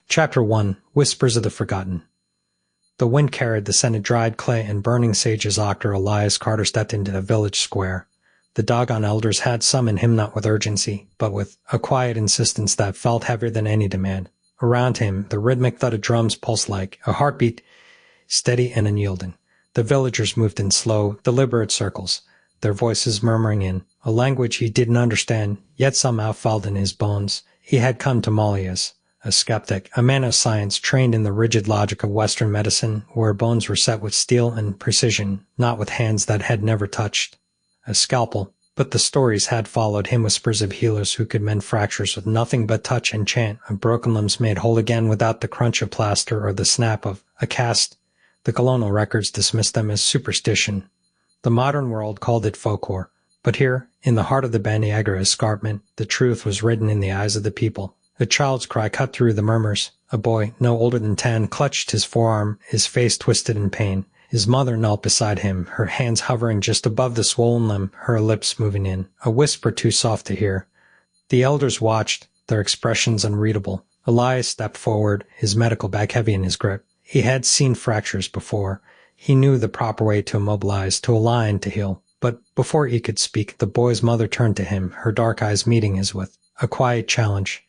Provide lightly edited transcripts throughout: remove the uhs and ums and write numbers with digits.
Chapter 1. Whispers of the Forgotten. The wind carried the scent of dried clay and burning sage as Dr. Elias Carter stepped into the village square. The Dogon elders had summoned him not with urgency, but with a quiet insistence that felt heavier than any demand. Around him, the rhythmic thud of drums pulsed like a heartbeat, steady and unyielding. The villagers moved in slow, deliberate circles, their voices murmuring in a language he didn't understand, yet somehow felt in his bones. He had come to Malias, a skeptic, a man of science trained in the rigid logic of Western medicine, where bones were set with steel and precision, not with hands that had never touched a scalpel. But the stories had followed him, whispers of healers who could mend fractures with nothing but touch and chant, of broken limbs made whole again without the crunch of plaster or the snap of a cast. The colonial records dismissed them as superstition. The modern world called it folklore. But here, in the heart of the Bani Agra escarpment, the truth was written in the eyes of the people. A child's cry cut through the murmurs. A boy, no older than 10, clutched his forearm, his face twisted in pain. His mother knelt beside him, her hands hovering just above the swollen limb, her lips moving in, a whisper too soft to hear. The elders watched, their expressions unreadable. Elias stepped forward, his medical bag heavy in his grip. He had seen fractures before. He knew the proper way to immobilize, to align, to heal. But before he could speak, the boy's mother turned to him, her dark eyes meeting his with a quiet challenge.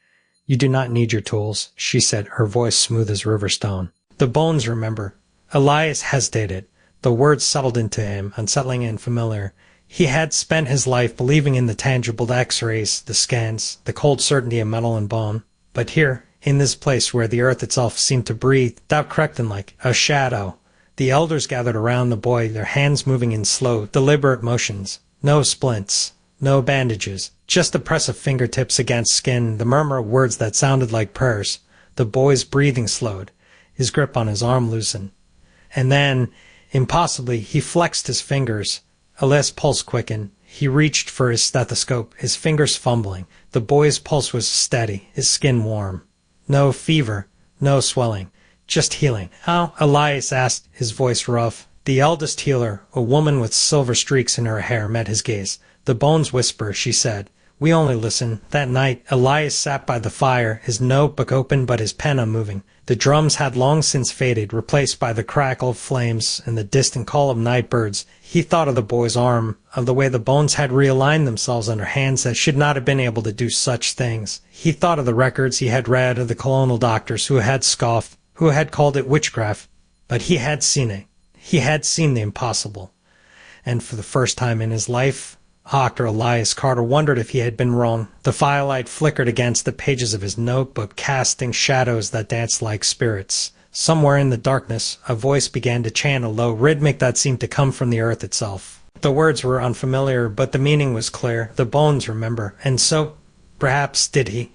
"You do not need your tools," she said, her voice smooth as river stone. "The bones remember." Elias hesitated. The words settled into him, unsettling and familiar. He had spent his life believing in the tangible, the X-rays, the scans, the cold certainty of metal and bone. But here, in this place where the earth itself seemed to breathe, thou creckten like a shadow. The elders gathered around the boy, their hands moving in slow, deliberate motions. No splints, no bandages, just the press of fingertips against skin, the murmur of words that sounded like prayers. The boy's breathing slowed, his grip on his arm loosened. And then, impossibly, he flexed his fingers. Elias' pulse quickened. He reached for his stethoscope, his fingers fumbling. The boy's pulse was steady, his skin warm. No fever, no swelling, just healing. "How?" Elias asked, his voice rough. The eldest healer, a woman with silver streaks in her hair, met his gaze. "The bones whisper," she said. "We only listen." That night, Elias sat by the fire, his notebook open but his pen unmoving. The drums had long since faded, replaced by the crackle of flames and the distant call of night birds. He thought of the boy's arm, of the way the bones had realigned themselves under hands that should not have been able to do such things. He thought of the records he had read of the colonial doctors who had scoffed, who had called it witchcraft. But he had seen it. He had seen the impossible. And for the first time in his life, Dr. Elias Carter wondered if he had been wrong. The firelight flickered against the pages of his notebook, casting shadows that danced like spirits. Somewhere in the darkness, a voice began to chant, a low rhythmic that seemed to come from the earth itself. The words were unfamiliar, but the meaning was clear. The bones remember. And so, perhaps, did he.